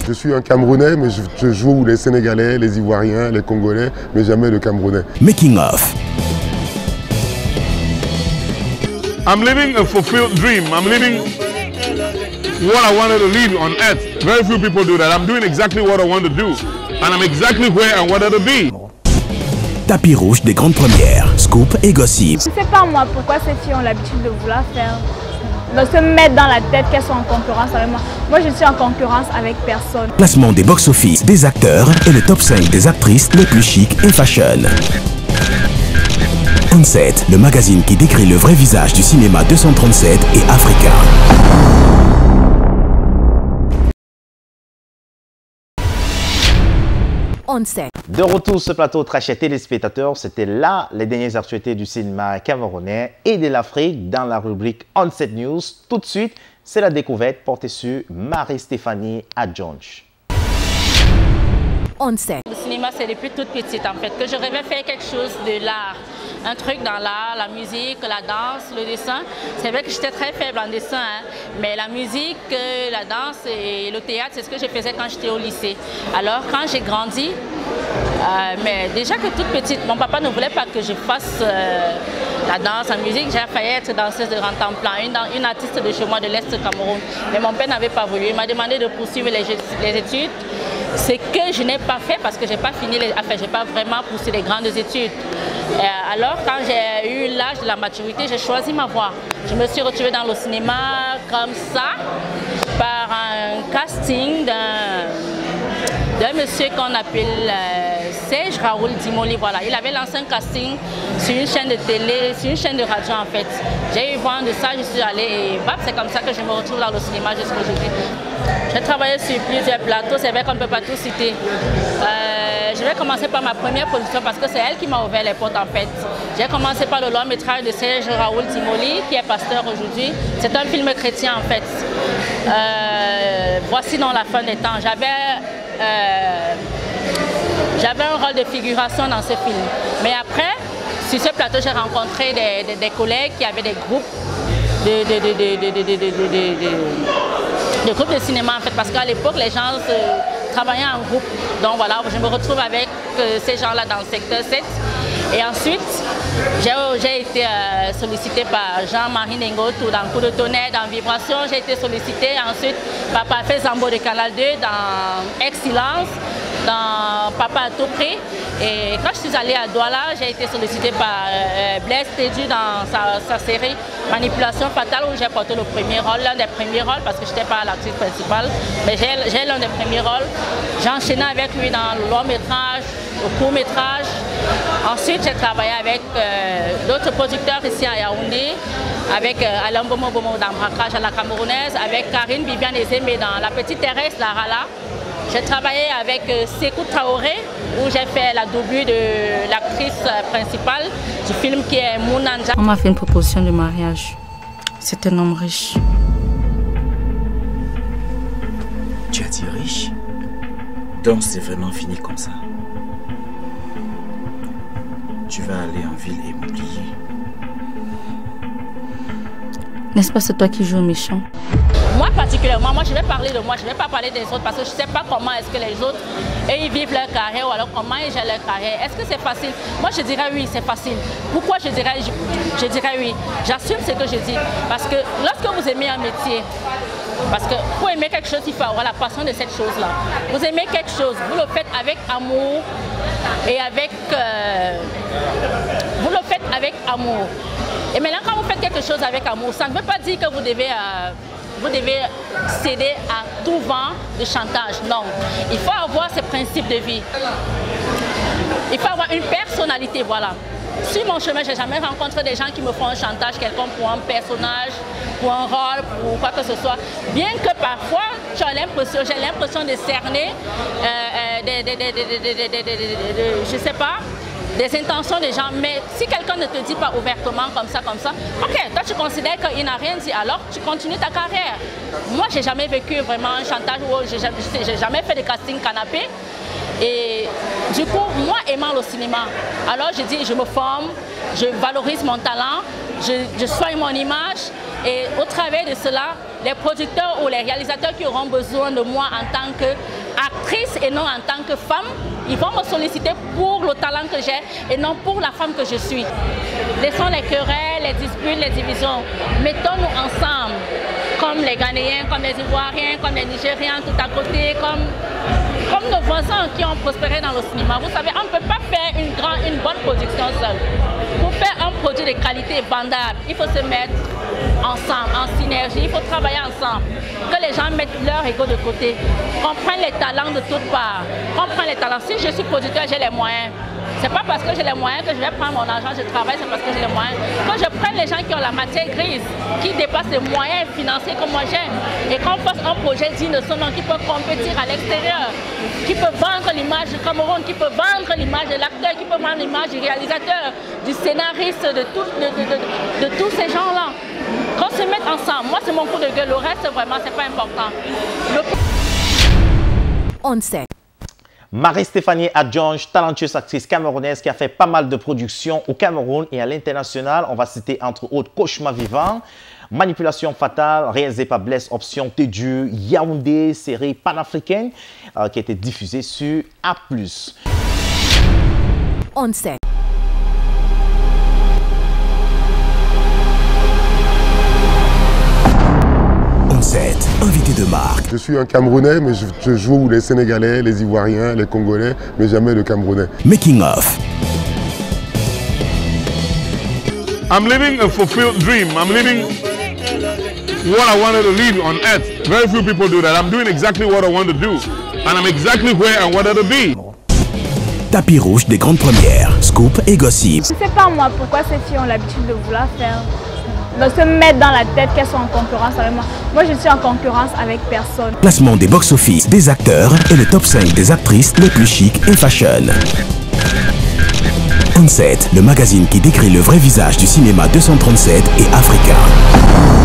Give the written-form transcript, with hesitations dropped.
Je suis un Camerounais, mais je joue les Sénégalais, les Ivoiriens, les Congolais, mais jamais le Camerounais. Making of. I'm living a fulfilled dream. I'm living what I wanted to live on earth. Very few people do that. I'm doing exactly what I want to do. And I'm exactly where I wanted to be. Tapis rouge des grandes premières, scoop et gossip. Je ne sais pas moi pourquoi ces filles ont l'habitude de vouloir faire, de se mettre dans la tête qu'elles sont en concurrence avec moi. Moi je suis en concurrence avec personne. Placement des box-office des acteurs et le top 5 des actrices les plus chic et fashion. On-Set, le magazine qui décrit le vrai visage du cinéma 237 et africain. On-Set. De retour sur ce plateau, très chers téléspectateurs, c'était là les dernières actualités du cinéma camerounais et de l'Afrique dans la rubrique On-Set News. Tout de suite, c'est la découverte portée sur Marie-Stéphanie Adjonch. On-Set. Le cinéma, c'est depuis toute petite en fait, que je rêvais faire quelque chose de l'art. Un truc dans l'art, la musique, la danse, le dessin. C'est vrai que j'étais très faible en dessin, hein, mais la musique, la danse et le théâtre, c'est ce que je faisais quand j'étais au lycée. Alors quand j'ai grandi, mais déjà que toute petite, mon papa ne voulait pas que je fasse la danse, la musique. J'ai failli être danseuse de grand temps plein, une artiste de chez moi de l'Est Cameroun. Mais mon père n'avait pas voulu. Il m'a demandé de poursuivre les études. Ce que je n'ai pas fait parce que je n'ai pas fini, enfin, je n'ai pas vraiment poussé les grandes études. Alors, quand j'ai eu l'âge de la maturité, j'ai choisi ma voie. Je me suis retrouvée dans le cinéma comme ça, par un casting d'un monsieur qu'on appelle Serge Raoul Dimoli. Voilà. Il avait lancé un casting sur une chaîne de télé, sur une chaîne de radio en fait. J'ai eu vent de ça, je suis allée et c'est comme ça que je me retrouve dans le cinéma jusqu'à aujourd'hui. J'ai travaillé sur plusieurs plateaux, c'est vrai qu'on ne peut pas tout citer. Je vais commencer par ma première production parce que c'est elle qui m'a ouvert les portes en fait. J'ai commencé par le long métrage de Serge Raoul Dimoli qui est pasteur aujourd'hui. C'est un film chrétien en fait. Voici dans la fin des temps. J'avais un rôle de figuration dans ce film. Mais après, sur ce plateau, j'ai rencontré des collègues qui avaient des groupes de groupes de cinéma en fait, parce qu'à l'époque, les gens travaillaient en groupe. Donc voilà, je me retrouve avec ces gens-là dans le secteur 7. Et ensuite, j'ai été sollicitée par Jean-Marie Nengotou dans Coup de tonnerre, dans Vibration. J'ai été sollicitée ensuite par Parfait Zambo de Canal 2 dans Excellence, dans Papa à tout prix. Et quand je suis allée à Douala, j'ai été sollicitée par Blaise Tédu dans sa série Manipulation Fatale où j'ai porté le premier rôle, l'un des premiers rôles parce que je n'étais pas l'actrice principale, mais j'ai l'un des premiers rôles. J'ai enchaîné avec lui dans le long métrage, le court métrage. Ensuite, j'ai travaillé avec d'autres producteurs ici à Yaoundé, avec Alain Bomo dans Braquage à la Camerounaise, avec Karine Viviane Ezembe dans La Petite Thérèse, la Rala. J'ai travaillé avec Sékou Traoré, où j'ai fait la doublure de l'actrice principale du film qui est Mounanja. On m'a fait une proposition de mariage. C'est un homme riche. Tu as dit riche? Donc c'est vraiment fini comme ça. Tu vas aller en ville et m'oublier. N'est-ce pas c'est toi qui joues au méchant? Moi particulièrement, je vais parler de moi, je ne vais pas parler des autres parce que je ne sais pas comment est-ce que les autres ils vivent leur carrière ou alors comment ils gèrent leur carrière. Est-ce que c'est facile? Moi je dirais oui, c'est facile. Pourquoi je dirais oui? J'assume ce que je dis. Parce que lorsque vous aimez un métier, parce que pour aimer quelque chose, il faut avoir la passion de cette chose-là. Vous aimez quelque chose, vous le faites avec amour et avec... vous le faites avec amour. Et maintenant, quand vous faites quelque chose avec amour, ça ne veut pas dire que vous devez céder à tout vent de chantage. Non. Il faut avoir ces principes de vie. Il faut avoir une personnalité, voilà. Sur mon chemin, je n'ai jamais rencontré des gens qui me font un chantage quelconque pour un personnage, pour un rôle, pour quoi que ce soit. Bien que parfois, j'ai l'impression de cerner je ne sais pas, des intentions des gens, mais si quelqu'un ne te dit pas ouvertement comme ça, ok, toi tu considères qu'il n'a rien dit, alors tu continues ta carrière. Moi, j'ai jamais vécu vraiment un chantage, j'ai jamais fait de casting canapé. Et du coup, moi aimant le cinéma, alors je dis, je me forme, je valorise mon talent, je soigne mon image Et au travers de cela, les producteurs ou les réalisateurs qui auront besoin de moi en tant qu'actrice et non en tant que femme, ils vont me solliciter pour le talent que j'ai et non pour la femme que je suis. Laissons les querelles, les disputes, les divisions. Mettons-nous ensemble, comme les Ghanéens, comme les Ivoiriens, comme les Nigériens, tout à côté, comme nos voisins qui ont prospéré dans le cinéma. Vous savez, on ne peut pas faire une bonne production seule. Pour faire un produit de qualité vendable, il faut se mettre ensemble, en synergie, il faut travailler ensemble. Que les gens mettent leur ego de côté, qu'on prenne les talents de toutes parts, qu'on prenne les talents. Si je suis producteur, j'ai les moyens. C'est pas parce que j'ai les moyens que je vais prendre mon argent, je travaille, c'est parce que j'ai les moyens. Que je prenne les gens qui ont la matière grise, qui dépassent les moyens financiers que moi j'ai, et qu'on fasse un projet digne de son nom, qui peut compétir à l'extérieur, qui peut vendre l'image du Cameroun, qui peut vendre l'image de l'acteur, qui peut vendre l'image du réalisateur, du scénariste, de tous ces gens-là. Qu'on se mette ensemble. Moi, c'est mon coup de gueule. Le reste, vraiment, c'est pas important. On sait. Marie-Stéphanie Adjonge, talentueuse actrice camerounaise qui a fait pas mal de productions au Cameroun et à l'international. On va citer entre autres Cauchemar vivant, Manipulation fatale, réalisée par Blaise Option, Tédu, Yaoundé, série panafricaine qui a été diffusée sur A+. On sait. Invité de marque. Je suis un Camerounais, mais je joue les Sénégalais, les Ivoiriens, les Congolais, mais jamais le Camerounais. Making of. I'm living a fulfilled dream. I'm living what I wanted to live on earth. Very few people do that. I'm doing exactly what I want to do. And I'm exactly where I wanted to be. Tapis rouge des grandes premières, scoop et gossip. Je ne sais pas moi pourquoi ces filles ont l'habitude de vouloir faire, de se mettre dans la tête qu'elles sont en concurrence avec moi. Moi je suis en concurrence avec personne. Classement des box-office des acteurs et le top 5 des actrices les plus chic et fashion. On Set, le magazine qui décrit le vrai visage du cinéma 237 et africain.